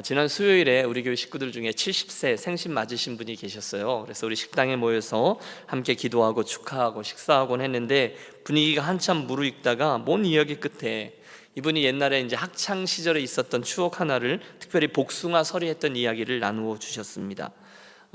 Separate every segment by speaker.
Speaker 1: 지난 수요일에 우리 교회 식구들 중에 70세 생신 맞으신 분이 계셨어요. 그래서 우리 식당에 모여서 함께 기도하고 축하하고 식사하곤 했는데 분위기가 한참 무르익다가 뭔 이야기 끝에 이분이 옛날에 이제 학창 시절에 있었던 추억 하나를 특별히 복숭아 서리했던 이야기를 나누어 주셨습니다.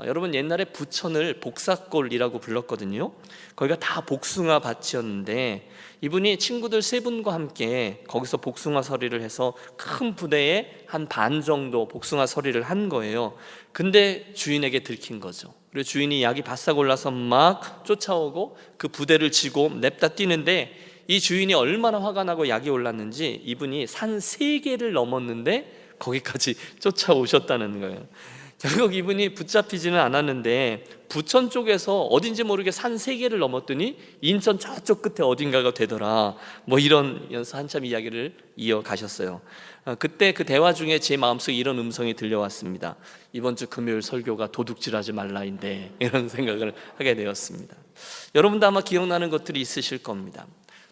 Speaker 1: 여러분, 옛날에 부천을 복사골이라고 불렀거든요. 거기가 다 복숭아 밭이었는데 이분이 친구들 세 분과 함께 거기서 복숭아 서리를 해서 큰 부대에 한 반 정도 복숭아 서리를 한 거예요. 근데 주인에게 들킨 거죠. 그리고 주인이 약이 바싹 올라서 막 쫓아오고 그 부대를 지고 냅다 뛰는데 이 주인이 얼마나 화가 나고 약이 올랐는지 이분이 산 3개를 넘었는데 거기까지 쫓아오셨다는 거예요. 결국 이분이 붙잡히지는 않았는데 부천 쪽에서 어딘지 모르게 산 3개를 넘었더니 인천 저쪽 끝에 어딘가가 되더라, 뭐 이러면서 한참 이야기를 이어가셨어요. 그때 그 대화 중에 제 마음속에 이런 음성이 들려왔습니다. 이번 주 금요일 설교가 도둑질하지 말라인데, 이런 생각을 하게 되었습니다. 여러분도 아마 기억나는 것들이 있으실 겁니다.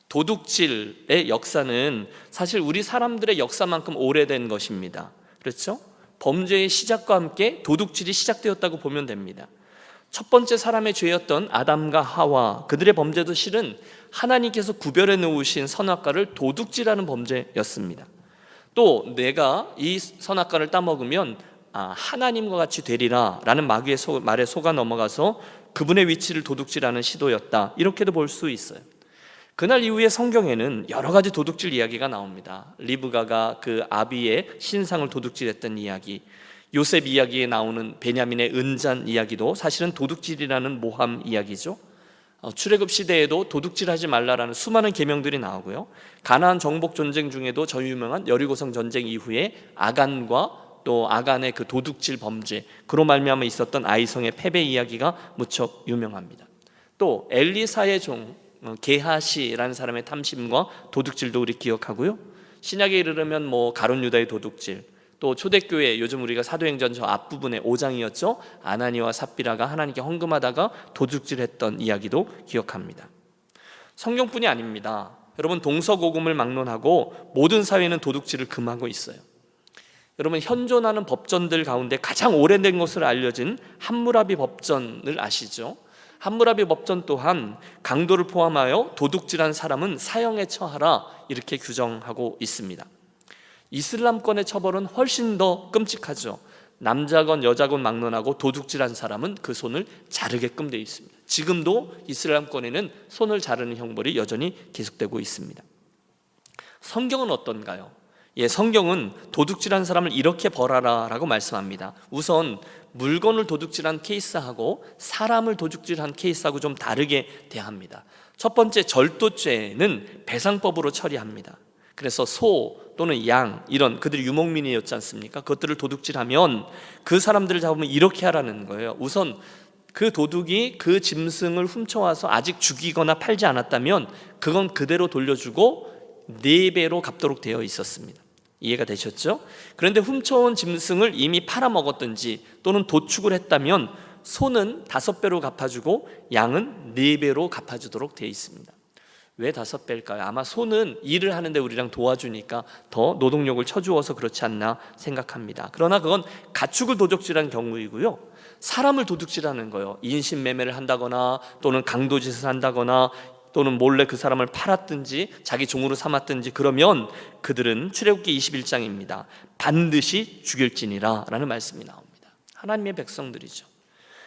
Speaker 1: 도둑질의 역사는 사실 우리 사람들의 역사만큼 오래된 것입니다. 그렇죠? 범죄의 시작과 함께 도둑질이 시작되었다고 보면 됩니다. 첫 번째 사람의 죄였던 아담과 하와, 그들의 범죄도 실은 하나님께서 구별해 놓으신 선악과를 도둑질하는 범죄였습니다. 또 내가 이 선악과를 따먹으면 하나님과 같이 되리라 라는 마귀의 말에 속아 넘어가서 그분의 위치를 도둑질하는 시도였다, 이렇게도 볼 수 있어요. 그날 이후에 성경에는 여러 가지 도둑질 이야기가 나옵니다. 리브가가 그 아비의 신상을 도둑질했던 이야기, 요셉 이야기에 나오는 베냐민의 은잔 이야기도 사실은 도둑질이라는 모함 이야기죠. 출애굽 시대에도 도둑질하지 말라라는 수많은 계명들이 나오고요. 가나안 정복 전쟁 중에도 저 유명한 여리고성 전쟁 이후에 아간과 또 아간의 그 도둑질 범죄, 그로 말미암아 있었던 아이성의 패배 이야기가 무척 유명합니다. 또 엘리사의 종 게하시라는 사람의 탐심과 도둑질도 우리 기억하고요. 신약에 이르면 가룟 유다의 도둑질, 또 초대교회 요즘 우리가 사도행전 저 앞부분에 5장이었죠. 아나니와 삽비라가 하나님께 헌금하다가 도둑질했던 이야기도 기억합니다. 성경뿐이 아닙니다. 여러분, 동서고금을 막론하고 모든 사회는 도둑질을 금하고 있어요. 여러분, 현존하는 법전들 가운데 가장 오래된 것으로 알려진 함무라비 법전을 아시죠? 함무라비 법전 또한 강도를 포함하여 도둑질한 사람은 사형에 처하라, 이렇게 규정하고 있습니다. 이슬람권의 처벌은 훨씬 더 끔찍하죠. 남자건 여자건 막론하고 도둑질한 사람은 그 손을 자르게끔 되어 있습니다. 지금도 이슬람권에는 손을 자르는 형벌이 여전히 계속되고 있습니다. 성경은 어떤가요? 성경은 도둑질한 사람을 이렇게 벌하라 라고 말씀합니다. 우선 물건을 도둑질한 케이스하고 사람을 도둑질한 케이스하고 좀 다르게 대합니다. 첫 번째, 절도죄는 배상법으로 처리합니다. 그래서 소 또는 양, 이런 그들이 유목민이었지 않습니까? 그것들을 도둑질하면 그 사람들을 잡으면 이렇게 하라는 거예요. 우선 그 도둑이 그 짐승을 훔쳐와서 아직 죽이거나 팔지 않았다면 그건 그대로 돌려주고 4배로 갚도록 되어 있었습니다. 이해가 되셨죠? 그런데 훔쳐온 짐승을 이미 팔아먹었든지 또는 도축을 했다면 소는 5배로 갚아주고 양은 4배로 갚아주도록 되어 있습니다. 왜 5배일까요? 아마 소는 일을 하는데 우리랑 도와주니까 더 노동력을 쳐주어서 그렇지 않나 생각합니다. 그러나 그건 가축을 도둑질한 경우이고요. 사람을 도둑질하는 거예요. 인신매매를 한다거나 또는 강도짓을 한다거나 또는 몰래 그 사람을 팔았든지 자기 종으로 삼았든지 그러면 그들은 출애굽기 21장입니다. 반드시 죽일지니라 라는 말씀이 나옵니다. 하나님의 백성들이죠.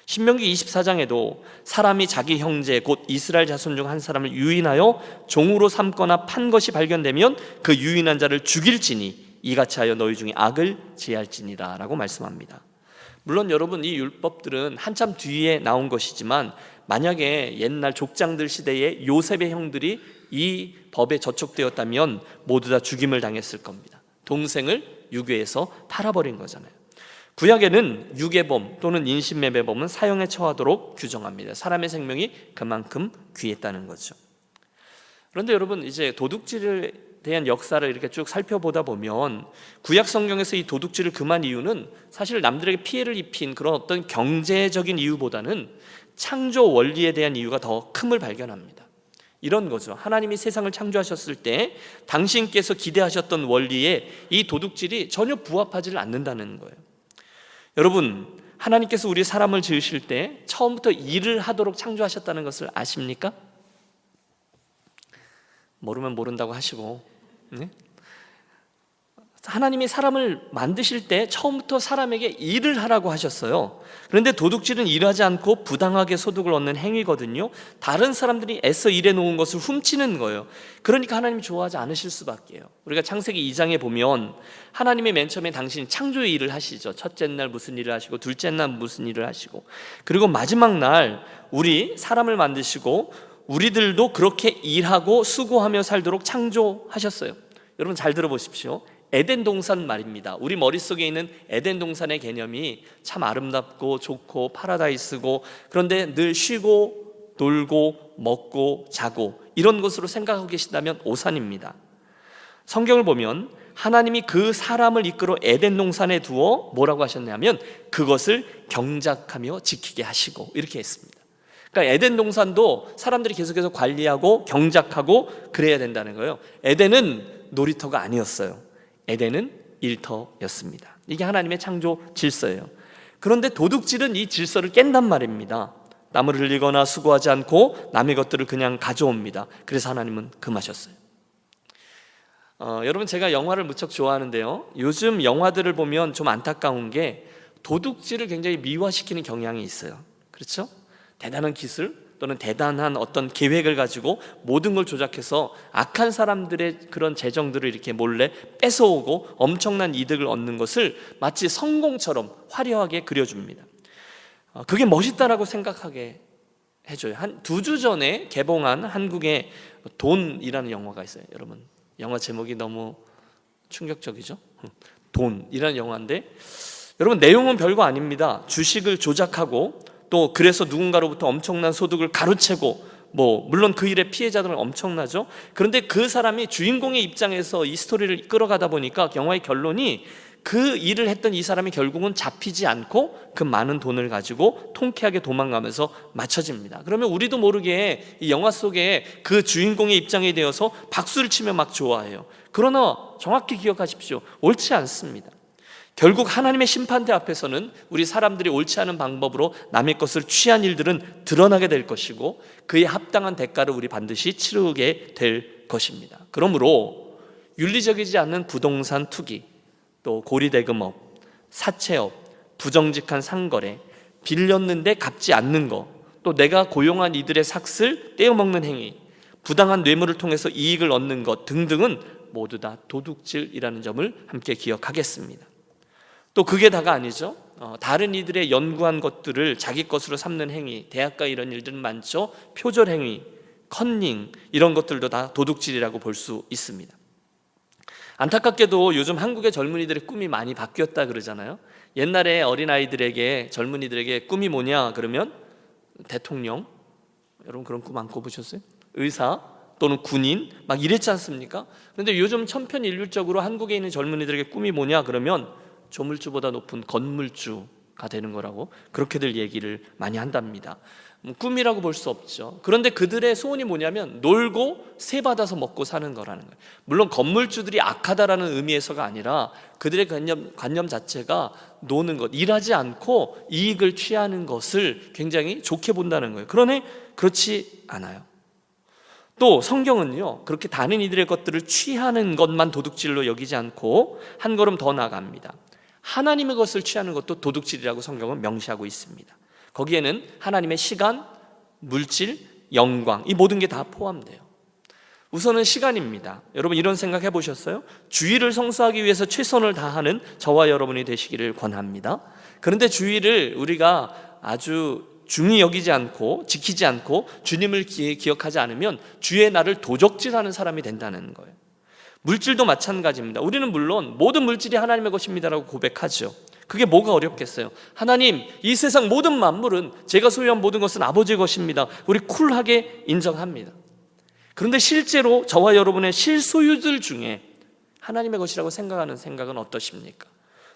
Speaker 1: 신명기 24장에도 사람이 자기 형제 곧 이스라엘 자손 중 한 사람을 유인하여 종으로 삼거나 판 것이 발견되면 그 유인한 자를 죽일지니 이같이 하여 너희 중에 악을 제할지니라 라고 말씀합니다. 물론 여러분, 이 율법들은 한참 뒤에 나온 것이지만 만약에 옛날 족장들 시대에 요셉의 형들이 이 법에 저촉되었다면 모두 다 죽임을 당했을 겁니다. 동생을 유괴해서 팔아버린 거잖아요. 구약에는 유괴범 또는 인신매매범은 사형에 처하도록 규정합니다. 사람의 생명이 그만큼 귀했다는 거죠. 그런데 여러분, 이제 도둑질에 대한 역사를 이렇게 쭉 살펴보다 보면 구약 성경에서 이 도둑질을 금한 이유는 사실 남들에게 피해를 입힌 그런 어떤 경제적인 이유보다는 창조 원리에 대한 이유가 더 큼을 발견합니다. 이런 거죠. 하나님이 세상을 창조하셨을 때 당신께서 기대하셨던 원리에 이 도둑질이 전혀 부합하지 않는다는 거예요. 여러분, 하나님께서 우리 사람을 지으실 때 처음부터 일을 하도록 창조하셨다는 것을 아십니까? 모르면 모른다고 하시고, 네? 하나님이 사람을 만드실 때 처음부터 사람에게 일을 하라고 하셨어요. 그런데 도둑질은 일하지 않고 부당하게 소득을 얻는 행위거든요. 다른 사람들이 애써 일해 놓은 것을 훔치는 거예요. 그러니까 하나님이 좋아하지 않으실 수밖에요. 우리가 창세기 2장에 보면 하나님이 맨 처음에 당신이 창조의 일을 하시죠. 첫째 날 무슨 일을 하시고 둘째 날 무슨 일을 하시고, 그리고 마지막 날 우리 사람을 만드시고 우리들도 그렇게 일하고 수고하며 살도록 창조하셨어요. 여러분 잘 들어보십시오. 에덴 동산 말입니다. 우리 머릿속에 있는 에덴 동산의 개념이 참 아름답고 좋고 파라다이스고, 그런데 늘 쉬고 놀고 먹고 자고 이런 것으로 생각하고 계신다면 오산입니다. 성경을 보면 하나님이 그 사람을 이끌어 에덴 동산에 두어 뭐라고 하셨냐면 그것을 경작하며 지키게 하시고 이렇게 했습니다. 그러니까 에덴 동산도 사람들이 계속해서 관리하고 경작하고 그래야 된다는 거예요. 에덴은 놀이터가 아니었어요. 에덴은 일터였습니다. 이게 하나님의 창조 질서예요. 그런데 도둑질은 이 질서를 깬단 말입니다. 땀을 흘리거나 수고하지 않고 남의 것들을 그냥 가져옵니다. 그래서 하나님은 금하셨어요. 여러분, 제가 영화를 무척 좋아하는데요, 요즘 영화들을 보면 좀 안타까운 게 도둑질을 굉장히 미화시키는 경향이 있어요. 그렇죠? 대단한 기술 또는 대단한 어떤 계획을 가지고 모든 걸 조작해서 악한 사람들의 그런 재정들을 이렇게 몰래 뺏어오고 엄청난 이득을 얻는 것을 마치 성공처럼 화려하게 그려줍니다. 그게 멋있다라고 생각하게 해줘요. 한 2주 전에 개봉한 한국의 돈이라는 영화가 있어요. 여러분, 영화 제목이 너무 충격적이죠? 돈이라는 영화인데, 여러분 내용은 별거 아닙니다. 주식을 조작하고 또 그래서 누군가로부터 엄청난 소득을 가로채고, 물론 그 일의 피해자들은 엄청나죠. 그런데 그 사람이 주인공의 입장에서 이 스토리를 끌어가다 보니까 영화의 결론이 그 일을 했던 이 사람이 결국은 잡히지 않고 그 많은 돈을 가지고 통쾌하게 도망가면서 맞춰집니다. 그러면 우리도 모르게 이 영화 속에 그 주인공의 입장에 대해서 박수를 치며 막 좋아해요. 그러나 정확히 기억하십시오. 옳지 않습니다. 결국 하나님의 심판대 앞에서는 우리 사람들이 옳지 않은 방법으로 남의 것을 취한 일들은 드러나게 될 것이고 그에 합당한 대가를 우리 반드시 치르게 될 것입니다. 그러므로 윤리적이지 않는 부동산 투기, 또 고리대금업, 사채업, 부정직한 상거래, 빌렸는데 갚지 않는 것, 또 내가 고용한 이들의 삭슬 떼어먹는 행위, 부당한 뇌물을 통해서 이익을 얻는 것 등등은 모두 다 도둑질이라는 점을 함께 기억하겠습니다. 또 그게 다가 아니죠. 다른 이들의 연구한 것들을 자기 것으로 삼는 행위, 대학가 이런 일들은 많죠. 표절 행위, 컨닝 이런 것들도 다 도둑질이라고 볼 수 있습니다. 안타깝게도 요즘 한국의 젊은이들의 꿈이 많이 바뀌었다 그러잖아요. 옛날에 어린아이들에게, 젊은이들에게 꿈이 뭐냐 그러면 대통령, 여러분 그런 꿈 안 꿔보셨어요? 의사 또는 군인 막 이랬지 않습니까? 그런데 요즘 천편일률적으로 한국에 있는 젊은이들에게 꿈이 뭐냐 그러면 조물주보다 높은 건물주가 되는 거라고 그렇게들 얘기를 많이 한답니다. 꿈이라고 볼 수 없죠. 그런데 그들의 소원이 뭐냐면 놀고 세 받아서 먹고 사는 거라는 거예요. 물론 건물주들이 악하다라는 의미에서가 아니라 그들의 관념 자체가 노는 것, 일하지 않고 이익을 취하는 것을 굉장히 좋게 본다는 거예요. 그러나 그렇지 않아요. 또 성경은요, 그렇게 다른 이들의 것들을 취하는 것만 도둑질로 여기지 않고 한 걸음 더 나아갑니다. 하나님의 것을 취하는 것도 도둑질이라고 성경은 명시하고 있습니다. 거기에는 하나님의 시간, 물질, 영광 이 모든 게 다 포함돼요. 우선은 시간입니다. 여러분 이런 생각 해보셨어요? 주일을 성수하기 위해서 최선을 다하는 저와 여러분이 되시기를 권합니다. 그런데 주일을 우리가 아주 중히 여기지 않고 지키지 않고 주님을 기억하지 않으면 주의 날을 도적질하는 사람이 된다는 거예요. 물질도 마찬가지입니다. 우리는 물론 모든 물질이 하나님의 것입니다라고 고백하죠. 그게 뭐가 어렵겠어요? 하나님, 이 세상 모든 만물은 제가 소유한 모든 것은 아버지의 것입니다. 우리 쿨하게 인정합니다. 그런데 실제로 저와 여러분의 실소유들 중에 하나님의 것이라고 생각하는 생각은 어떠십니까?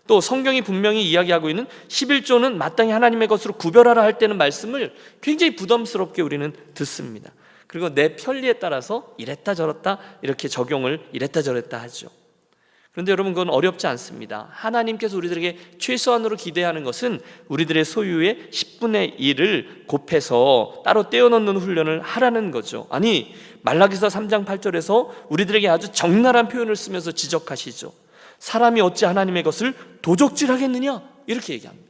Speaker 1: 또 성경이 분명히 이야기하고 있는 11조는 마땅히 하나님의 것으로 구별하라 할 때는 말씀을 굉장히 부담스럽게 우리는 듣습니다. 그리고 내 편리에 따라서 이랬다 저랬다 이렇게 적용을 이랬다 저랬다 하죠. 그런데 여러분, 그건 어렵지 않습니다. 하나님께서 우리들에게 최소한으로 기대하는 것은 우리들의 소유의 10분의 1을 곱해서 따로 떼어놓는 훈련을 하라는 거죠. 아니, 말라기서 3장 8절에서 우리들에게 아주 적나라한 표현을 쓰면서 지적하시죠. 사람이 어찌 하나님의 것을 도적질하겠느냐, 이렇게 얘기합니다.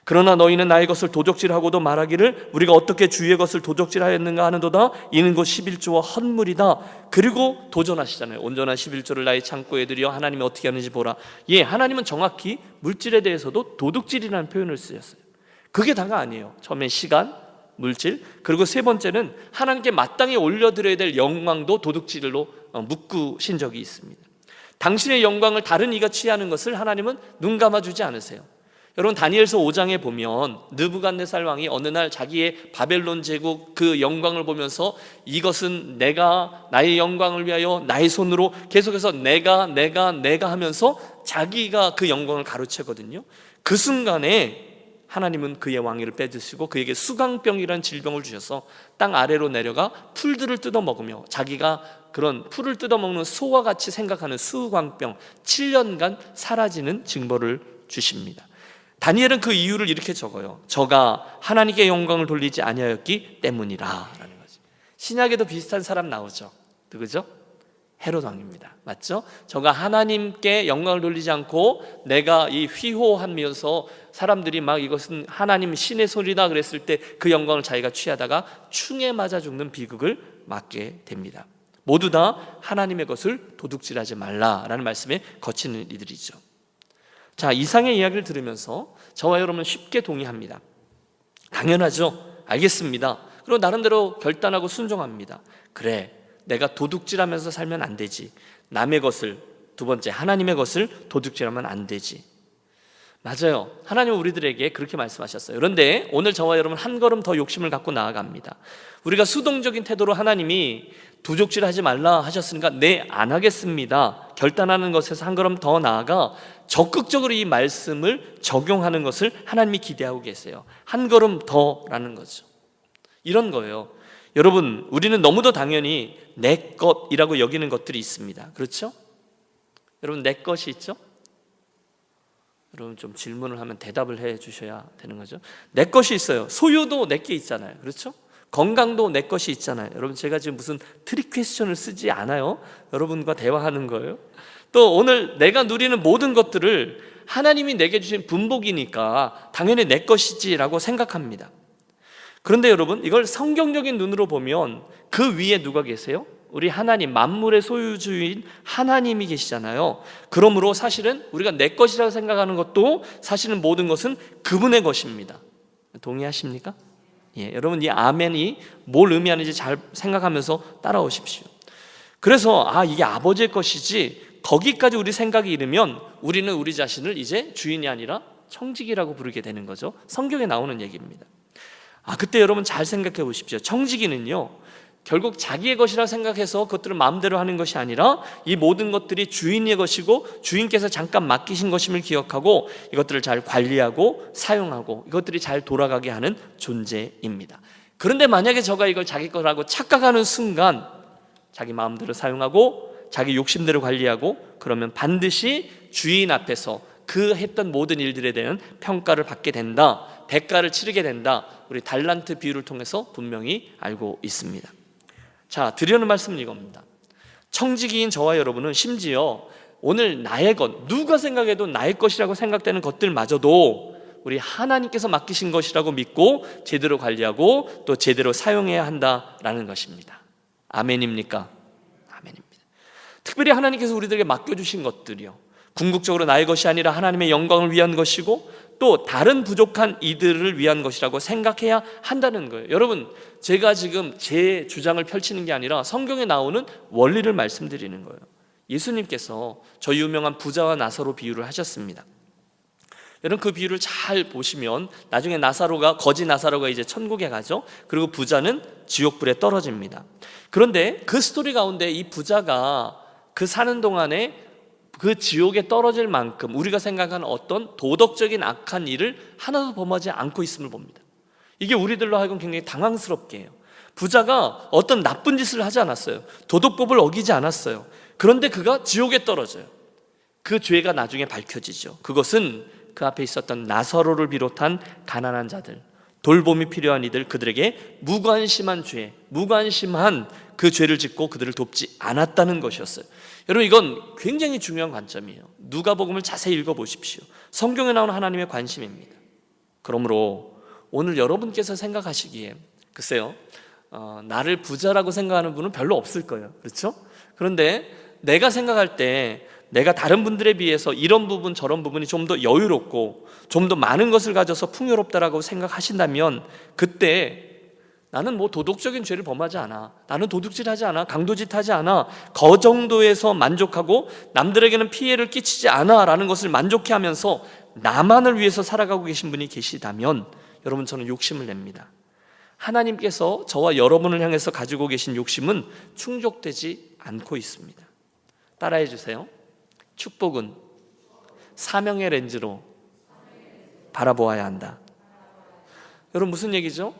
Speaker 1: 그러나 너희는 나의 것을 도적질하고도 말하기를 우리가 어떻게 주의 것을 도적질하였는가 하는도다. 이는 곧 11조와 헛물이다. 그리고 도전하시잖아요. 온전한 11조를 나의 창고에 들여 하나님이 어떻게 하는지 보라. 예, 하나님은 정확히 물질에 대해서도 도둑질이라는 표현을 쓰셨어요. 그게 다가 아니에요. 처음에 시간, 물질, 그리고 세 번째는 하나님께 마땅히 올려드려야 될 영광도 도둑질로 묶으신 적이 있습니다. 당신의 영광을 다른 이가 취하는 것을 하나님은 눈 감아주지 않으세요. 여러분, 다니엘서 5장에 보면 느부갓네살 왕이 어느 날 자기의 바벨론 제국 그 영광을 보면서 이것은 내가 나의 영광을 위하여 나의 손으로 계속해서 내가 하면서 자기가 그 영광을 가로채거든요. 그 순간에 하나님은 그의 왕위를 빼드시고 그에게 수강병이라는 질병을 주셔서 땅 아래로 내려가 풀들을 뜯어먹으며 자기가 그런 풀을 뜯어먹는 소와 같이 생각하는 수광병 7년간 사라지는 징벌을 주십니다. 다니엘은 그 이유를 이렇게 적어요. 저가 하나님께 영광을 돌리지 아니하였기 때문이라 라는 거죠. 신약에도 비슷한 사람 나오죠. 누구죠? 헤롯 왕입니다. 맞죠? 저가 하나님께 영광을 돌리지 않고 내가 이 휘호하면서 사람들이 막 이것은 하나님 신의 소리다 그랬을 때 그 영광을 자기가 취하다가 충에 맞아 죽는 비극을 맞게 됩니다. 모두 다 하나님의 것을 도둑질하지 말라라는 말씀에 거치는 이들이죠. 자, 이상의 이야기를 들으면서 저와 여러분은 쉽게 동의합니다. 당연하죠. 알겠습니다. 그리고 나름대로 결단하고 순종합니다. 그래, 내가 도둑질하면서 살면 안 되지. 남의 것을, 두 번째 하나님의 것을 도둑질하면 안 되지. 맞아요. 하나님은 우리들에게 그렇게 말씀하셨어요. 그런데 오늘 저와 여러분 한 걸음 더 욕심을 갖고 나아갑니다. 우리가 수동적인 태도로 하나님이 도둑질하지 말라 하셨으니까 네, 안 하겠습니다 결단하는 것에서 한 걸음 더 나아가 적극적으로 이 말씀을 적용하는 것을 하나님이 기대하고 계세요. 한 걸음 더라는 거죠. 이런 거예요. 여러분, 우리는 너무도 당연히 내 것이라고 여기는 것들이 있습니다. 그렇죠? 여러분, 내 것이 있죠? 여러분, 좀 질문을 하면 대답을 해 주셔야 되는 거죠. 내 것이 있어요. 소유도 내게 있잖아요. 그렇죠? 건강도 내 것이 있잖아요. 여러분, 제가 지금 무슨 트릭 퀘스천을 쓰지 않아요. 여러분과 대화하는 거예요. 또 오늘 내가 누리는 모든 것들을 하나님이 내게 주신 분복이니까 당연히 내 것이지라고 생각합니다. 그런데 여러분, 이걸 성경적인 눈으로 보면 그 위에 누가 계세요? 우리 하나님, 만물의 소유주인 하나님이 계시잖아요. 그러므로 사실은 우리가 내 것이라고 생각하는 것도 사실은 모든 것은 그분의 것입니다. 동의하십니까? 예, 여러분, 이 아멘이 뭘 의미하는지 잘 생각하면서 따라오십시오. 그래서 이게 아버지의 것이지, 거기까지 우리 생각이 이르면 우리는 우리 자신을 이제 주인이 아니라 청지기라고 부르게 되는 거죠. 성경에 나오는 얘기입니다. 그때 여러분 잘 생각해 보십시오. 청지기는요, 결국 자기의 것이라 생각해서 그것들을 마음대로 하는 것이 아니라 이 모든 것들이 주인의 것이고 주인께서 잠깐 맡기신 것임을 기억하고 이것들을 잘 관리하고 사용하고 이것들이 잘 돌아가게 하는 존재입니다. 그런데 만약에 저가 이걸 자기 거라고 착각하는 순간 자기 마음대로 사용하고 자기 욕심대로 관리하고 그러면 반드시 주인 앞에서 그 했던 모든 일들에 대한 평가를 받게 된다, 대가를 치르게 된다. 우리 달란트 비유를 통해서 분명히 알고 있습니다. 자, 드리는 말씀은 이겁니다. 청지기인 저와 여러분은 심지어 오늘 나의 것, 누가 생각해도 나의 것이라고 생각되는 것들마저도 우리 하나님께서 맡기신 것이라고 믿고 제대로 관리하고 또 제대로 사용해야 한다라는 것입니다. 아멘입니까? 아멘입니다. 특별히 하나님께서 우리들에게 맡겨주신 것들이요, 궁극적으로 나의 것이 아니라 하나님의 영광을 위한 것이고 또 다른 부족한 이들을 위한 것이라고 생각해야 한다는 거예요. 여러분, 제가 지금 제 주장을 펼치는 게 아니라 성경에 나오는 원리를 말씀드리는 거예요. 예수님께서 저 유명한 부자와 나사로 비유를 하셨습니다. 여러분, 그 비유를 잘 보시면 나중에 거지 나사로가 이제 천국에 가죠. 그리고 부자는 지옥불에 떨어집니다. 그런데 그 스토리 가운데 이 부자가 그 사는 동안에 그 지옥에 떨어질 만큼 우리가 생각하는 어떤 도덕적인 악한 일을 하나도 범하지 않고 있음을 봅니다. 이게 우리들로 하여금 굉장히 당황스럽게 해요. 부자가 어떤 나쁜 짓을 하지 않았어요. 도덕법을 어기지 않았어요. 그런데 그가 지옥에 떨어져요. 그 죄가 나중에 밝혀지죠. 그것은 그 앞에 있었던 나사로를 비롯한 가난한 자들, 돌봄이 필요한 이들, 그들에게 무관심한 죄, 무관심한 그 죄를 짓고 그들을 돕지 않았다는 것이었어요. 여러분, 이건 굉장히 중요한 관점이에요. 누가복음을 자세히 읽어보십시오. 성경에 나오는 하나님의 관심입니다. 그러므로 오늘 여러분께서 생각하시기에 글쎄요, 나를 부자라고 생각하는 분은 별로 없을 거예요. 그렇죠? 그런데 내가 생각할 때 내가 다른 분들에 비해서 이런 부분 저런 부분이 좀 더 여유롭고 좀 더 많은 것을 가져서 풍요롭다라고 생각하신다면, 그때 나는 뭐 도덕적인 죄를 범하지 않아, 나는 도둑질하지 않아, 강도짓하지 않아, 그 정도에서 만족하고 남들에게는 피해를 끼치지 않아 라는 것을 만족해하면서 나만을 위해서 살아가고 계신 분이 계시다면, 여러분, 저는 욕심을 냅니다. 하나님께서 저와 여러분을 향해서 가지고 계신 욕심은 충족되지 않고 있습니다. 따라해 주세요. 축복은 사명의 렌즈로 바라보아야 한다. 여러분, 무슨 얘기죠?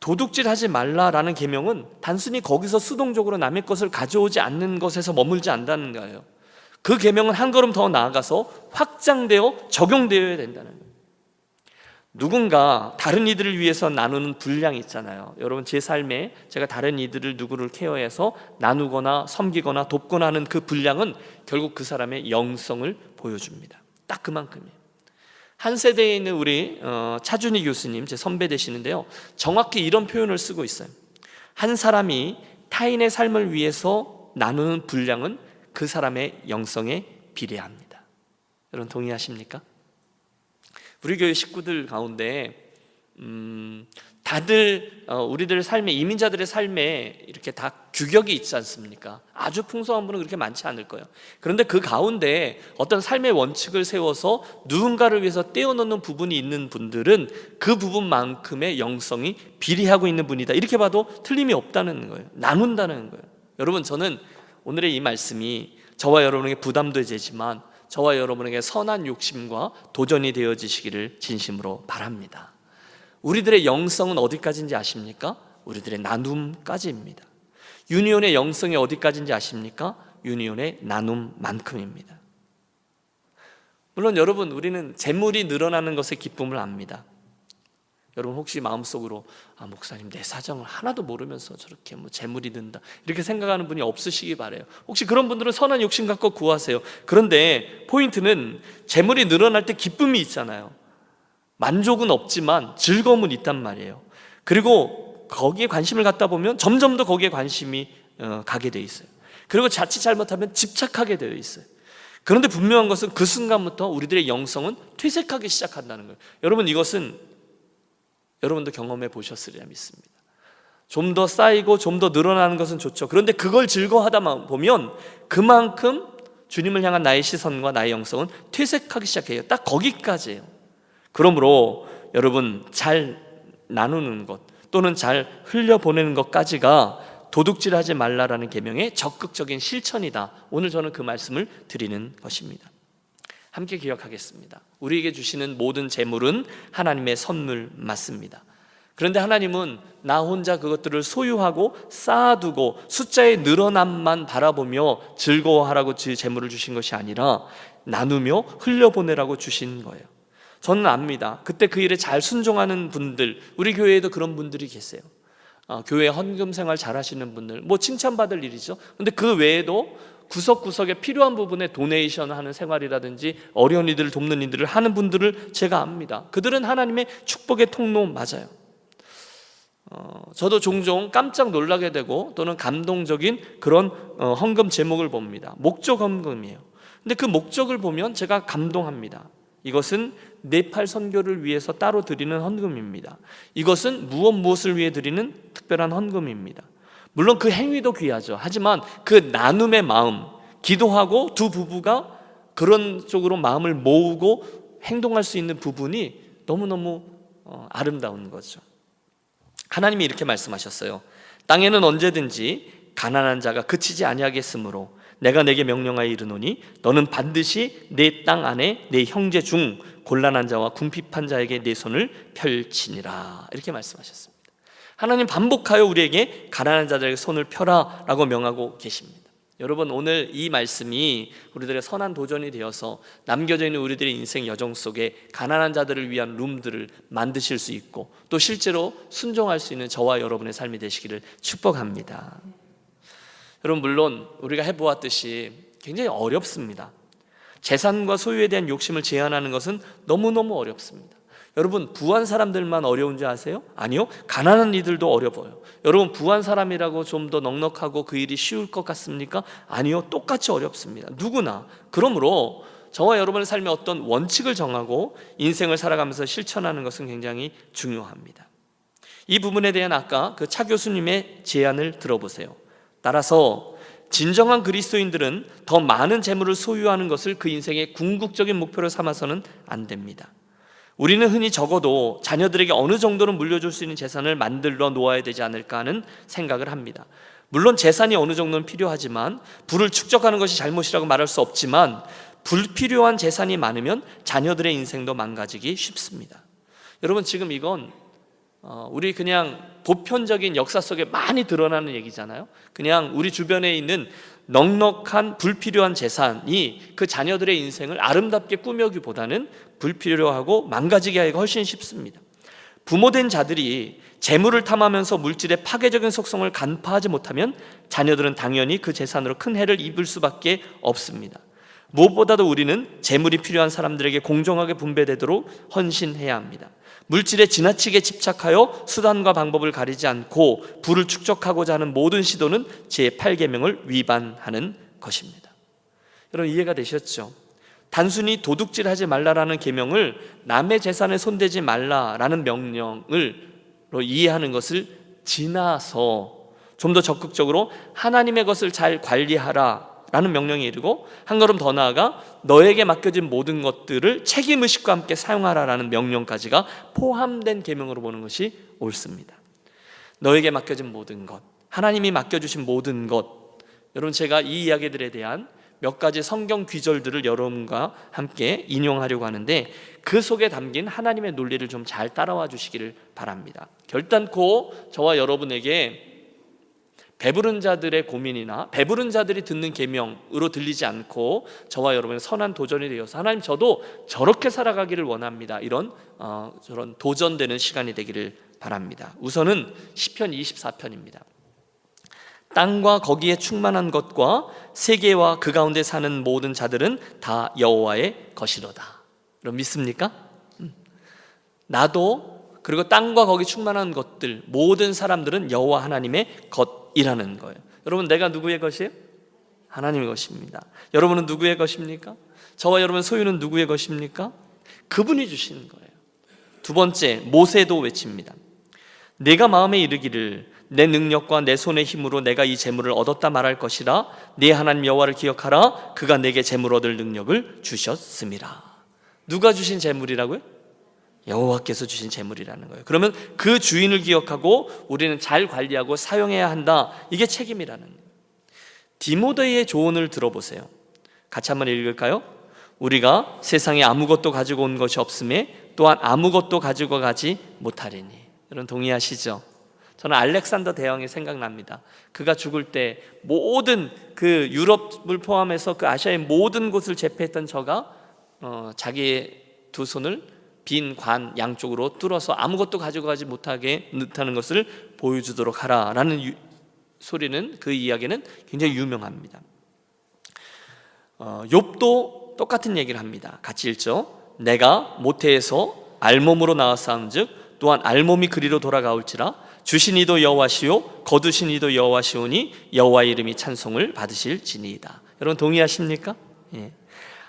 Speaker 1: 도둑질하지 말라라는 계명은 단순히 거기서 수동적으로 남의 것을 가져오지 않는 것에서 머물지 않는다는 거예요. 그 계명은 한 걸음 더 나아가서 확장되어 적용되어야 된다는 거예요. 누군가 다른 이들을 위해서 나누는 분량이 있잖아요. 여러분, 제 삶에 제가 다른 이들을 누구를 케어해서 나누거나 섬기거나 돕거나 하는 그 분량은 결국 그 사람의 영성을 보여줍니다. 딱 그만큼이에요. 한 세대에 있는 우리 차준희 교수님, 제 선배 되시는데요, 정확히 이런 표현을 쓰고 있어요. 한 사람이 타인의 삶을 위해서 나누는 분량은 그 사람의 영성에 비례합니다. 여러분, 동의하십니까? 우리 교회 식구들 가운데 다들 우리들 삶에, 이민자들의 삶에 이렇게 다 규격이 있지 않습니까? 아주 풍성한 분은 그렇게 많지 않을 거예요. 그런데 그 가운데 어떤 삶의 원칙을 세워서 누군가를 위해서 떼어놓는 부분이 있는 분들은 그 부분만큼의 영성이 비례하고 있는 분이다, 이렇게 봐도 틀림이 없다는 거예요. 나눈다는 거예요. 여러분, 저는 오늘의 이 말씀이 저와 여러분에게 부담도 되지만 저와 여러분에게 선한 욕심과 도전이 되어지시기를 진심으로 바랍니다. 우리들의 영성은 어디까지인지 아십니까? 우리들의 나눔까지입니다. 유니온의 영성이 어디까지인지 아십니까? 유니온의 나눔만큼입니다. 물론 여러분, 우리는 재물이 늘어나는 것의 기쁨을 압니다. 여러분, 혹시 마음속으로 목사님, 내 사정을 하나도 모르면서 저렇게 재물이 든다, 이렇게 생각하는 분이 없으시기 바라요. 혹시 그런 분들은 선한 욕심 갖고 구하세요. 그런데 포인트는 재물이 늘어날 때 기쁨이 있잖아요. 만족은 없지만 즐거움은 있단 말이에요. 그리고 거기에 관심을 갖다 보면 점점 더 거기에 관심이 가게 돼 있어요. 그리고 자칫 잘못하면 집착하게 되어 있어요. 그런데 분명한 것은 그 순간부터 우리들의 영성은 퇴색하기 시작한다는 거예요. 여러분, 이것은 여러분도 경험해 보셨으리라 믿습니다. 좀 더 쌓이고 좀 더 늘어나는 것은 좋죠. 그런데 그걸 즐거워하다 보면 그만큼 주님을 향한 나의 시선과 나의 영성은 퇴색하기 시작해요. 딱 거기까지예요. 그러므로 여러분, 잘 나누는 것 또는 잘 흘려보내는 것까지가 도둑질하지 말라라는 계명의 적극적인 실천이다. 오늘 저는 그 말씀을 드리는 것입니다. 함께 기억하겠습니다. 우리에게 주시는 모든 재물은 하나님의 선물 맞습니다. 그런데 하나님은 나 혼자 그것들을 소유하고 쌓아두고 숫자의 늘어남만 바라보며 즐거워하라고 재물을 주신 것이 아니라 나누며 흘려보내라고 주신 거예요. 저는 압니다. 그때 그 일에 잘 순종하는 분들, 우리 교회에도 그런 분들이 계세요. 교회 헌금 생활 잘 하시는 분들, 칭찬받을 일이죠. 그런데 그 외에도 구석구석에 필요한 부분에 도네이션 하는 생활이라든지 어려운 이들을 돕는 이들을 하는 분들을 제가 압니다. 그들은 하나님의 축복의 통로 맞아요. 저도 종종 깜짝 놀라게 되고 또는 감동적인 그런 헌금 제목을 봅니다. 목적 헌금이에요. 근데 그 목적을 보면 제가 감동합니다. 이것은 네팔 선교를 위해서 따로 드리는 헌금입니다. 이것은 무엇을 위해 드리는 특별한 헌금입니다. 물론 그 행위도 귀하죠. 하지만 그 나눔의 마음, 기도하고 두 부부가 그런 쪽으로 마음을 모으고 행동할 수 있는 부분이 너무너무 아름다운 거죠. 하나님이 이렇게 말씀하셨어요. 땅에는 언제든지 가난한 자가 그치지 아니하겠으므로 내가 내게 명령하여 이르노니 너는 반드시 내 땅 안에 내 형제 중 곤란한 자와 궁핍한 자에게 내 손을 펼치니라, 이렇게 말씀하셨습니다. 하나님 반복하여 우리에게 가난한 자들에게 손을 펴라 라고 명하고 계십니다. 여러분, 오늘 이 말씀이 우리들의 선한 도전이 되어서 남겨져 있는 우리들의 인생 여정 속에 가난한 자들을 위한 룸들을 만드실 수 있고 또 실제로 순종할 수 있는 저와 여러분의 삶이 되시기를 축복합니다. 여러분, 물론 우리가 해보았듯이 굉장히 어렵습니다. 재산과 소유에 대한 욕심을 제한하는 것은 너무너무 어렵습니다. 여러분, 부한 사람들만 어려운 줄 아세요? 아니요, 가난한 이들도 어려워요. 여러분, 부한 사람이라고 좀 더 넉넉하고 그 일이 쉬울 것 같습니까? 아니요, 똑같이 어렵습니다. 누구나. 그러므로 저와 여러분의 삶에 어떤 원칙을 정하고 인생을 살아가면서 실천하는 것은 굉장히 중요합니다. 이 부분에 대한 아까 그 차 교수님의 제안을 들어보세요. 따라서 진정한 그리스도인들은 더 많은 재물을 소유하는 것을 그 인생의 궁극적인 목표로 삼아서는 안 됩니다. 우리는 흔히 적어도 자녀들에게 어느 정도는 물려줄 수 있는 재산을 만들어 놓아야 되지 않을까 하는 생각을 합니다. 물론 재산이 어느 정도는 필요하지만 부를 축적하는 것이 잘못이라고 말할 수 없지만 불필요한 재산이 많으면 자녀들의 인생도 망가지기 쉽습니다. 여러분, 지금 이건 우리 그냥 보편적인 역사 속에 많이 드러나는 얘기잖아요. 그냥 우리 주변에 있는 넉넉한 불필요한 재산이 그 자녀들의 인생을 아름답게 꾸며기보다는 불필요하고 망가지게 하기가 훨씬 쉽습니다. 부모된 자들이 재물을 탐하면서 물질의 파괴적인 속성을 간파하지 못하면 자녀들은 당연히 그 재산으로 큰 해를 입을 수밖에 없습니다. 무엇보다도 우리는 재물이 필요한 사람들에게 공정하게 분배되도록 헌신해야 합니다. 물질에 지나치게 집착하여 수단과 방법을 가리지 않고 부를 축적하고자 하는 모든 시도는 제8계명을 위반하는 것입니다. 여러분, 이해가 되셨죠? 단순히 도둑질하지 말라라는 계명을 남의 재산에 손대지 말라라는 명령으로 이해하는 것을 지나서 좀 더 적극적으로 하나님의 것을 잘 관리하라 라는 명령에 이르고 한 걸음 더 나아가 너에게 맡겨진 모든 것들을 책임의식과 함께 사용하라라는 명령까지가 포함된 계명으로 보는 것이 옳습니다. 너에게 맡겨진 모든 것, 하나님이 맡겨주신 모든 것. 여러분, 제가 이 이야기들에 대한 몇 가지 성경 귀절들을 여러분과 함께 인용하려고 하는데 그 속에 담긴 하나님의 논리를 좀 잘 따라와 주시기를 바랍니다. 결단코 저와 여러분에게 배부른 자들의 고민이나 배부른 자들이 듣는 계명으로 들리지 않고 저와 여러분의 선한 도전이 되어서 하나님, 저도 저렇게 살아가기를 원합니다, 이런 저런 도전되는 시간이 되기를 바랍니다. 우선은 시편 24편입니다. 땅과 거기에 충만한 것과 세계와 그 가운데 사는 모든 자들은 다 여호와의 것이로다. 여러분, 믿습니까? 나도, 그리고 땅과 거기 충만한 것들, 모든 사람들은 여호와 하나님의 것이라는 거예요. 여러분, 내가 누구의 것이에요? 하나님의 것입니다. 여러분은 누구의 것입니까? 저와 여러분 소유는 누구의 것입니까? 그분이 주시는 거예요. 두 번째, 모세도 외칩니다. 내가 마음에 이르기를 내 능력과 내 손의 힘으로 내가 이 재물을 얻었다 말할 것이라. 네 하나님 여호와를 기억하라. 그가 내게 재물 얻을 능력을 주셨음이라. 누가 주신 재물이라고요? 여호와께서 주신 재물이라는 거예요. 그러면 그 주인을 기억하고 우리는 잘 관리하고 사용해야 한다. 이게 책임이라는 거예요. 디모데의 조언을 들어보세요. 같이 한번 읽을까요? 우리가 세상에 아무것도 가지고 온 것이 없음에 또한 아무것도 가지고 가지 못하리니. 여러분, 동의하시죠? 저는 알렉산더 대왕이 생각납니다. 그가 죽을 때 모든 그 유럽을 포함해서 그 아시아의 모든 곳을 제패했던 저가 자기의 두 손을 빈 관 양쪽으로 뚫어서 아무것도 가지고 가지 못하는 것을 보여주도록 하라라는 소리는, 그 이야기는 굉장히 유명합니다. 욥도 똑같은 얘기를 합니다. 같이 읽죠. 내가 모태에서 알몸으로 나왔사온즉 또한 알몸이 그리로 돌아가올지라. 주신 이도 여호와시요 거두신 이도 여호와시오니 여호와의 이름이 찬송을 받으실지니이다. 여러분, 동의하십니까? 예.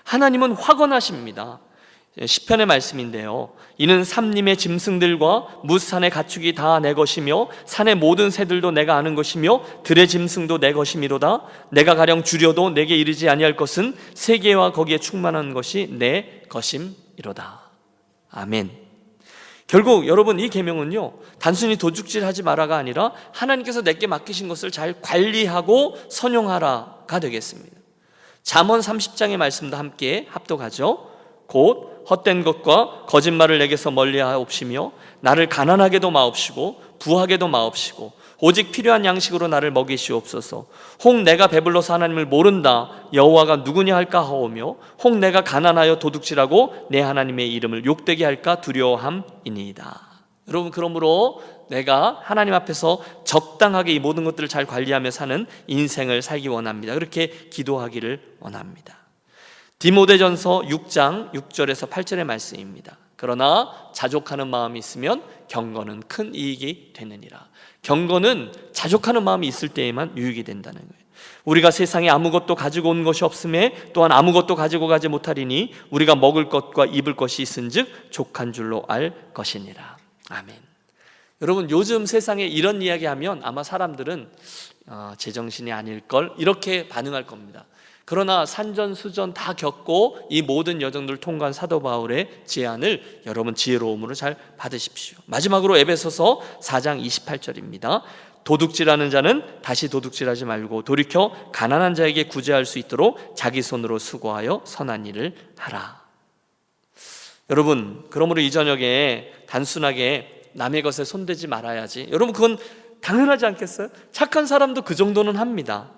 Speaker 1: 하나님은 확언하십니다. 시편의 말씀인데요. 이는 삼림의 짐승들과 무산의 가축이 다 내 것이며 산의 모든 새들도 내가 아는 것이며 들의 짐승도 내 것이미로다. 내가 가령 줄여도 내게 이르지 아니할 것은 세계와 거기에 충만한 것이 내 것임이로다. 아멘. 결국 여러분, 이 계명은요, 단순히 도둑질하지 마라가 아니라 하나님께서 내게 맡기신 것을 잘 관리하고 선용하라가 되겠습니다. 잠언 30장의 말씀도 함께 합독하죠. 곧 헛된 것과 거짓말을 내게서 멀리하옵시며 나를 가난하게도 마옵시고 부하게도 마옵시고 오직 필요한 양식으로 나를 먹이시옵소서. 혹 내가 배불러서 하나님을 모른다 여호와가 누구냐 할까 하오며 혹 내가 가난하여 도둑질하고 내 하나님의 이름을 욕되게 할까 두려워함이니이다. 여러분, 그러므로 내가 하나님 앞에서 적당하게 이 모든 것들을 잘 관리하며 사는 인생을 살기 원합니다. 그렇게 기도하기를 원합니다. 디모데전서 6장 6절에서 8절의 말씀입니다. 그러나 자족하는 마음이 있으면 경건은 큰 이익이 되느니라. 경건은 자족하는 마음이 있을 때에만 유익이 된다는 거예요. 우리가 세상에 아무것도 가지고 온 것이 없음에 또한 아무것도 가지고 가지 못하리니 우리가 먹을 것과 입을 것이 있은즉 족한 줄로 알 것이니라. 아멘. 여러분, 요즘 세상에 이런 이야기하면 아마 사람들은 제정신이 아닐걸 이렇게 반응할 겁니다. 그러나 산전수전 다 겪고 이 모든 여정들을 통과한 사도 바울의 제안을 여러분 지혜로움으로 잘 받으십시오. 마지막으로 에베소서 4장 28절입니다. 도둑질하는 자는 다시 도둑질하지 말고 돌이켜 가난한 자에게 구제할 수 있도록 자기 손으로 수고하여 선한 일을 하라. 여러분, 그러므로 이 저녁에 단순하게 남의 것에 손대지 말아야지, 여러분 그건 당연하지 않겠어요? 착한 사람도 그 정도는 합니다.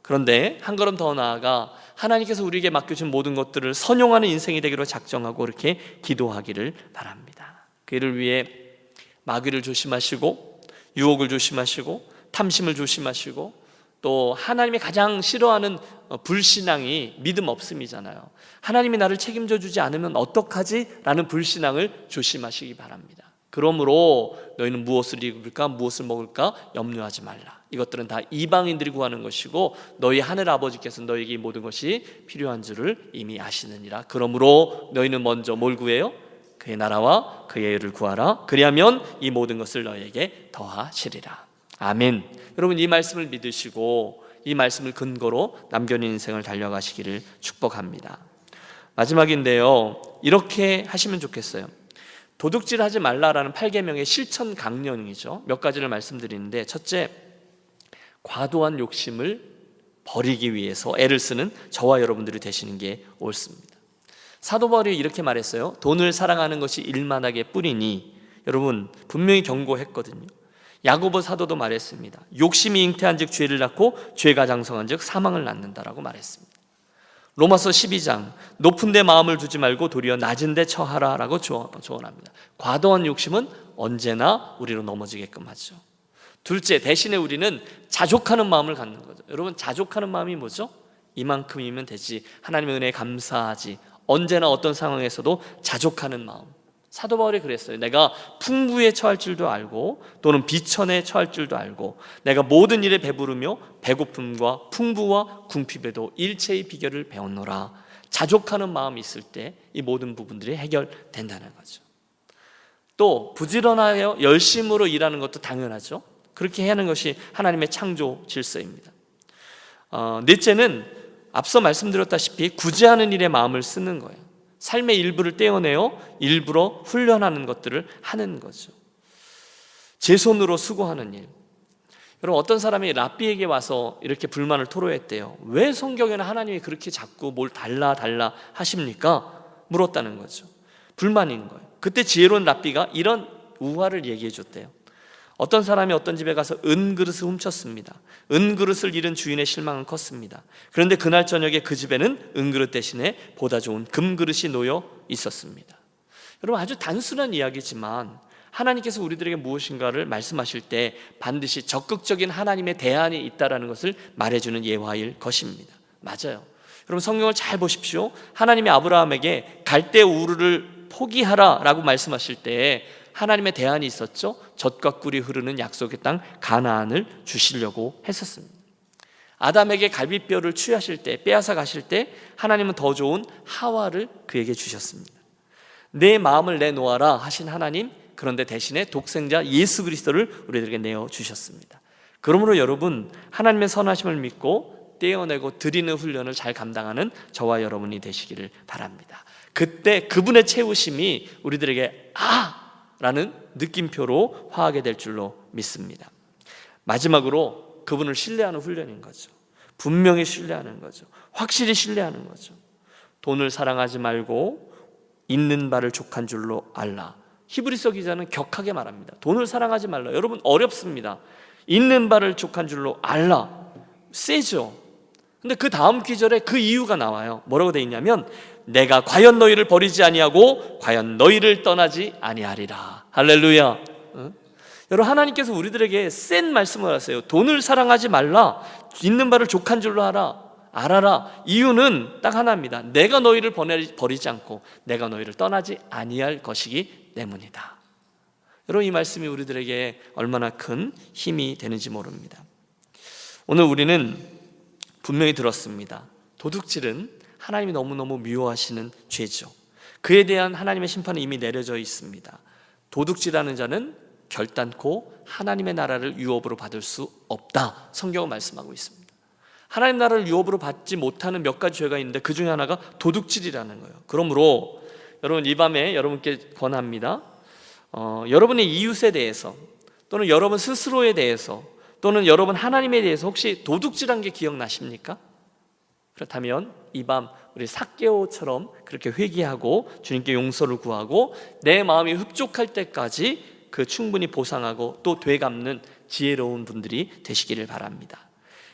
Speaker 1: 그런데 한 걸음 더 나아가 하나님께서 우리에게 맡겨준 모든 것들을 선용하는 인생이 되기로 작정하고 이렇게 기도하기를 바랍니다. 그 일을 위해 마귀를 조심하시고 유혹을 조심하시고 탐심을 조심하시고 또 하나님이 가장 싫어하는 불신앙이 믿음 없음이잖아요. 하나님이 나를 책임져 주지 않으면 어떡하지? 라는 불신앙을 조심하시기 바랍니다. 그러므로 너희는 무엇을 입을까 무엇을 먹을까 염려하지 말라. 이것들은 다 이방인들이 구하는 것이고 너희 하늘 아버지께서 너희에게 이 모든 것이 필요한 줄을 이미 아시느니라. 그러므로 너희는 먼저 뭘 구해요? 그의 나라와 그의 의를 구하라. 그리하면 이 모든 것을 너희에게 더하시리라. 아멘. 여러분, 이 말씀을 믿으시고 이 말씀을 근거로 남겨진 인생을 달려가시기를 축복합니다. 마지막인데요, 이렇게 하시면 좋겠어요. 도둑질하지 말라라는 8계명의 실천 강령이죠. 몇 가지를 말씀드리는데, 첫째, 과도한 욕심을 버리기 위해서 애를 쓰는 저와 여러분들이 되시는 게 옳습니다. 사도 바울이 이렇게 말했어요. 돈을 사랑하는 것이 일만하게 뿌리니. 여러분, 분명히 경고했거든요. 야고보 사도도 말했습니다. 욕심이 잉태한 즉 죄를 낳고 죄가 장성한 즉 사망을 낳는다라고 말했습니다. 로마서 12장 높은 데 마음을 두지 말고 도리어 낮은 데 처하라 라고 조언합니다. 과도한 욕심은 언제나 우리로 넘어지게끔 하죠. 둘째, 대신에 우리는 자족하는 마음을 갖는 거죠. 여러분, 자족하는 마음이 뭐죠? 이만큼이면 되지, 하나님의 은혜에 감사하지, 언제나 어떤 상황에서도 자족하는 마음. 사도 바울이 그랬어요. 내가 풍부에 처할 줄도 알고 또는 비천에 처할 줄도 알고 내가 모든 일에 배부르며 배고픔과 풍부와 궁핍에도 일체의 비결을 배웠노라. 자족하는 마음이 있을 때 이 모든 부분들이 해결된다는 거죠. 또 부지런하여 열심으로 일하는 것도 당연하죠. 그렇게 해야 하는 것이 하나님의 창조 질서입니다. 넷째는 앞서 말씀드렸다시피 구제하는 일에 마음을 쓰는 거예요. 삶의 일부를 떼어내어 일부러 훈련하는 것들을 하는 거죠. 제 손으로 수고하는 일. 여러분, 어떤 사람이 랍비에게 와서 이렇게 불만을 토로했대요. 왜 성경에는 하나님이 그렇게 자꾸 뭘 달라 하십니까? 물었다는 거죠. 불만인 거예요. 그때 지혜로운 랍비가 이런 우화를 얘기해 줬대요. 어떤 사람이 어떤 집에 가서 은그릇을 훔쳤습니다. 은그릇을 잃은 주인의 실망은 컸습니다. 그런데 그날 저녁에 그 집에는 은그릇 대신에 보다 좋은 금그릇이 놓여 있었습니다. 여러분, 아주 단순한 이야기지만 하나님께서 우리들에게 무엇인가를 말씀하실 때 반드시 적극적인 하나님의 대안이 있다는 것을 말해주는 예화일 것입니다. 맞아요. 여러분, 성경을 잘 보십시오. 하나님이 아브라함에게 갈대 우르를 포기하라 라고 말씀하실 때 하나님의 대안이 있었죠. 젖과 꿀이 흐르는 약속의 땅 가나안을 주시려고 했었습니다. 아담에게 갈비뼈를 취하실 때, 빼앗아 가실 때 하나님은 더 좋은 하와를 그에게 주셨습니다. 내 마음을 내놓아라 하신 하나님, 그런데 대신에 독생자 예수 그리스도를 우리들에게 내어주셨습니다. 그러므로 여러분, 하나님의 선하심을 믿고 떼어내고 드리는 훈련을 잘 감당하는 저와 여러분이 되시기를 바랍니다. 그때 그분의 채우심이 우리들에게 라는 느낌표로 화하게 될 줄로 믿습니다. 마지막으로 그분을 신뢰하는 훈련인 거죠. 분명히 신뢰하는 거죠. 확실히 신뢰하는 거죠. 돈을 사랑하지 말고 있는 바를 족한 줄로 알라. 히브리서 기자는 격하게 말합니다. 돈을 사랑하지 말라. 여러분 어렵습니다. 있는 바를 족한 줄로 알라. 세죠. 근데 그 다음 구절에 그 이유가 나와요. 뭐라고 돼 있냐면 내가 과연 너희를 버리지 아니하고 과연 너희를 떠나지 아니하리라. 할렐루야. 여러분 하나님께서 우리들에게 센 말씀을 하세요. 돈을 사랑하지 말라. 있는 바를 족한 줄로 알아라. 이유는 딱 하나입니다. 내가 너희를 버리지 않고 내가 너희를 떠나지 아니할 것이기 때문이다. 여러분 이 말씀이 우리들에게 얼마나 큰 힘이 되는지 모릅니다. 오늘 우리는 분명히 들었습니다. 도둑질은 하나님이 너무너무 미워하시는 죄죠. 그에 대한 하나님의 심판은 이미 내려져 있습니다. 도둑질하는 자는 결단코 하나님의 나라를 유업으로 받을 수 없다. 성경은 말씀하고 있습니다. 하나님 나라를 유업으로 받지 못하는 몇 가지 죄가 있는데 그 중에 하나가 도둑질이라는 거예요. 그러므로 여러분 이 밤에 여러분께 권합니다. 여러분의 이웃에 대해서 또는 여러분 스스로에 대해서 또는 여러분 하나님에 대해서 혹시 도둑질한 게 기억나십니까? 그렇다면 이 밤 우리 삭개오처럼 그렇게 회개하고 주님께 용서를 구하고 내 마음이 흡족할 때까지 그 충분히 보상하고 또 되갚는 지혜로운 분들이 되시기를 바랍니다.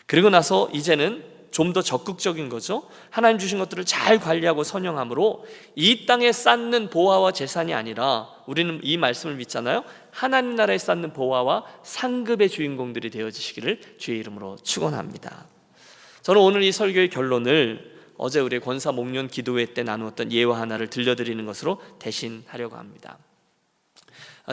Speaker 1: 그리고 나서 이제는 좀 더 적극적인 거죠. 하나님 주신 것들을 잘 관리하고 선용함으로 이 땅에 쌓는 보화와 재산이 아니라 우리는 이 말씀을 믿잖아요. 하나님 나라에 쌓는 보화와 상급의 주인공들이 되어지시기를 주의 이름으로 축원합니다. 저는 오늘 이 설교의 결론을 어제 우리 권사 목련 기도회 때 나누었던 예화 하나를 들려드리는 것으로 대신하려고 합니다.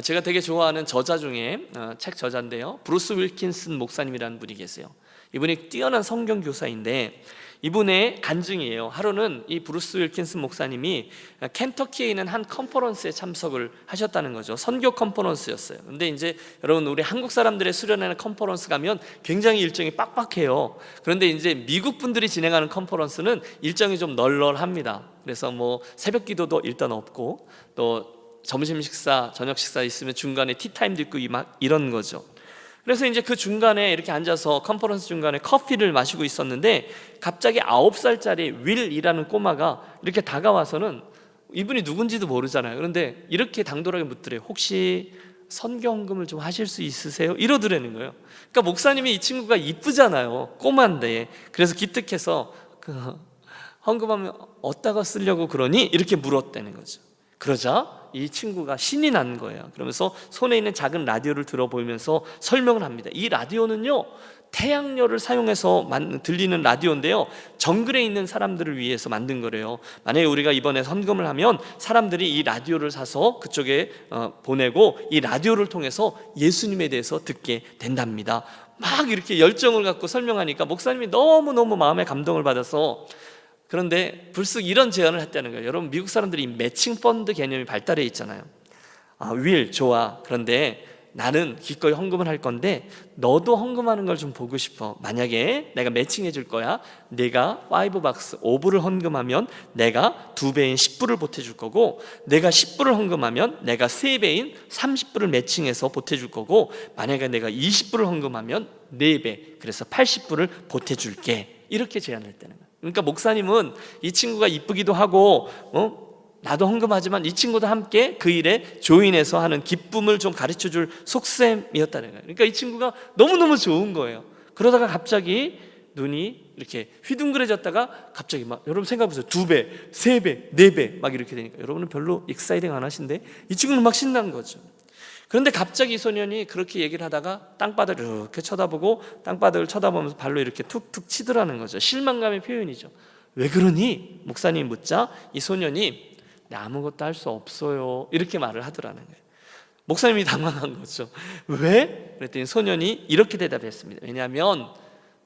Speaker 1: 제가 되게 좋아하는 저자 중에 책 저자인데요, 브루스 윌킨슨 목사님이라는 분이 계세요. 이분이 뛰어난 성경 교사인데 이분의 간증이에요. 하루는 이 브루스 윌킨슨 목사님이 켄터키에 있는 한 컨퍼런스에 참석을 하셨다는 거죠. 선교 컨퍼런스였어요. 근데 이제 여러분 우리 한국 사람들의 수련하는 컨퍼런스 가면 굉장히 일정이 빡빡해요. 그런데 이제 미국 분들이 진행하는 컨퍼런스는 일정이 좀 널널합니다. 그래서 뭐 새벽 기도도 일단 없고 또 점심 식사, 저녁 식사 있으면 중간에 티타임도 있고 막 이런 거죠. 그래서 이제 그 중간에 이렇게 앉아서 컨퍼런스 중간에 커피를 마시고 있었는데 갑자기 9살짜리 윌이라는 꼬마가 이렇게 다가와서는 이분이 누군지도 모르잖아요. 그런데 이렇게 당돌하게 묻더래요. 혹시 선교헌금을 좀 하실 수 있으세요? 이러더라는 거예요. 그러니까 목사님이 이 친구가 이쁘잖아요. 꼬마인데. 그래서 기특해서 헌금하면 어디다가 쓰려고 그러니? 이렇게 물었다는 거죠. 그러자 이 친구가 신이 난 거예요. 그러면서 손에 있는 작은 라디오를 들어보면서 설명을 합니다. 이 라디오는요, 태양열을 사용해서 들리는 라디오인데요, 정글에 있는 사람들을 위해서 만든 거래요. 만약에 우리가 이번에 헌금을 하면 사람들이 이 라디오를 사서 그쪽에 보내고 이 라디오를 통해서 예수님에 대해서 듣게 된답니다. 막 이렇게 열정을 갖고 설명하니까 목사님이 너무너무 마음에 감동을 받아서, 그런데 불쑥 이런 제안을 했다는 거예요. 여러분 미국 사람들이 매칭 펀드 개념이 발달해 있잖아요. 윌 좋아. 그런데 나는 기꺼이 헌금을 할 건데 너도 헌금하는 걸 좀 보고 싶어. 만약에 내가 매칭해 줄 거야. 내가 5박스 5불을 헌금하면 내가 2배인 10불을 보태줄 거고, 내가 10불을 헌금하면 내가 3배인 30불을 매칭해서 보태줄 거고, 만약에 내가 20불을 헌금하면 4배, 그래서 80불을 보태줄게. 이렇게 제안을 했다는 거예요. 그러니까 목사님은 이 친구가 이쁘기도 하고 나도 헌금하지만 이 친구도 함께 그 일에 조인해서 하는 기쁨을 좀 가르쳐줄 속셈이었다는 거예요. 그러니까 이 친구가 너무너무 좋은 거예요. 그러다가 갑자기 눈이 이렇게 휘둥그레졌다가 갑자기 막, 여러분 생각해보세요. 2배, 3배, 4배 막 이렇게 되니까 여러분은 별로 익사이딩 안 하신데 이 친구는 막 신난 거죠. 그런데 갑자기 이 소년이 그렇게 얘기를 하다가 땅바닥을 이렇게 쳐다보고 땅바닥을 쳐다보면서 발로 이렇게 툭툭 치더라는 거죠. 실망감의 표현이죠. 왜 그러니? 목사님이 묻자 이 소년이 나 아무것도 할 수 없어요 이렇게 말을 하더라는 거예요. 목사님이 당황한 거죠. 왜? 그랬더니 소년이 이렇게 대답했습니다. 왜냐하면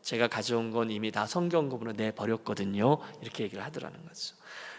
Speaker 1: 제가 가져온 건 이미 다 성경금으로 내버렸거든요. 이렇게 얘기를 하더라는 거죠.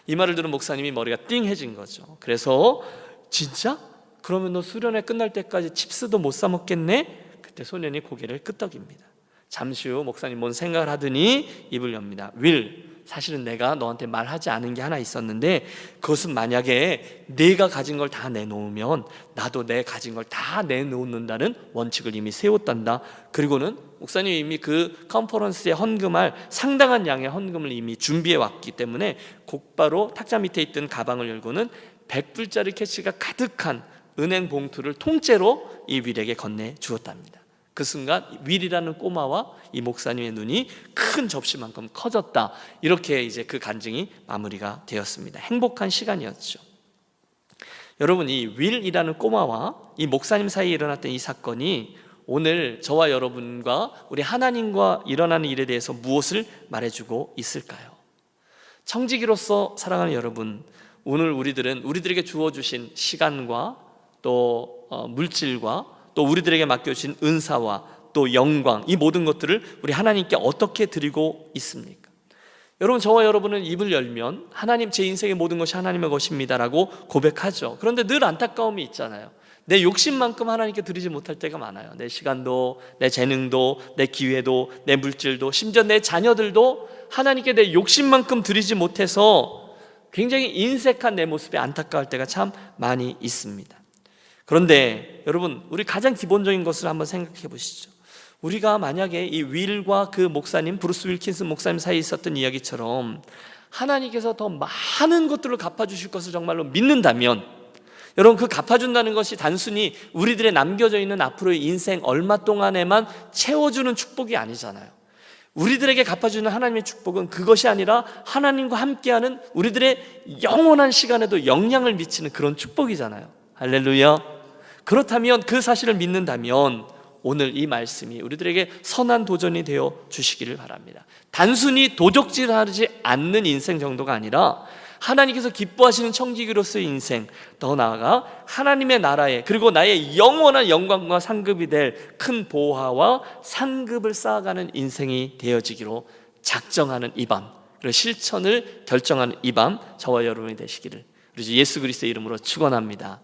Speaker 1: 이 말을 들은 목사님이 머리가 띵해진 거죠. 그래서 진짜? 그러면 너 수련회 끝날 때까지 칩스도 못 사 먹겠네? 그때 소년이 고개를 끄덕입니다. 잠시 후 목사님 뭔 생각을 하더니 입을 엽니다. 윌, 사실은 내가 너한테 말하지 않은 게 하나 있었는데, 그것은 만약에 내가 가진 걸 다 내놓으면 나도 내 가진 걸 다 내놓는다는 원칙을 이미 세웠단다. 그리고는 목사님이 이미 그 컨퍼런스에 헌금할 상당한 양의 헌금을 이미 준비해 왔기 때문에 곧바로 탁자 밑에 있던 가방을 열고는 100불짜리 캐시가 가득한 은행 봉투를 통째로 이 윌에게 건네 주었답니다. 그 순간 윌이라는 꼬마와 이 목사님의 눈이 큰 접시만큼 커졌다. 이렇게 이제 그 간증이 마무리가 되었습니다. 행복한 시간이었죠. 여러분, 이 윌이라는 꼬마와 이 목사님 사이에 일어났던 이 사건이 오늘 저와 여러분과 우리 하나님과 일어나는 일에 대해서 무엇을 말해주고 있을까요? 청지기로서 사랑하는 여러분, 오늘 우리들에게 주어주신 시간과 또 물질과 또 우리들에게 맡겨주신 은사와 또 영광, 이 모든 것들을 우리 하나님께 어떻게 드리고 있습니까? 여러분, 저와 여러분은 입을 열면 하나님, 제 인생의 모든 것이 하나님의 것입니다라고 고백하죠. 그런데 늘 안타까움이 있잖아요. 내 욕심만큼 하나님께 드리지 못할 때가 많아요. 내 시간도, 내 재능도, 내 기회도, 내 물질도, 심지어 내 자녀들도 하나님께 내 욕심만큼 드리지 못해서 굉장히 인색한 내 모습에 안타까울 때가 참 많이 있습니다. 그런데 여러분, 우리 가장 기본적인 것을 한번 생각해 보시죠. 우리가 만약에 이 윌과 그 목사님, 브루스 윌킨슨 목사님 사이에 있었던 이야기처럼 하나님께서 더 많은 것들을 갚아주실 것을 정말로 믿는다면, 여러분, 그 갚아준다는 것이 단순히 우리들의 남겨져 있는 앞으로의 인생 얼마 동안에만 채워주는 축복이 아니잖아요. 우리들에게 갚아주는 하나님의 축복은 그것이 아니라 하나님과 함께하는 우리들의 영원한 시간에도 영향을 미치는 그런 축복이잖아요. 할렐루야. 그렇다면, 그 사실을 믿는다면 오늘 이 말씀이 우리들에게 선한 도전이 되어 주시기를 바랍니다. 단순히 도적질하지 않는 인생 정도가 아니라 하나님께서 기뻐하시는 청지기로서의 인생, 더 나아가 하나님의 나라에, 그리고 나의 영원한 영광과 상급이 될 큰 보화와 상급을 쌓아가는 인생이 되어지기로 작정하는 이 밤, 그리고 실천을 결정하는 이 밤, 저와 여러분이 되시기를 우리 주 예수 그리스도의 이름으로 축원합니다.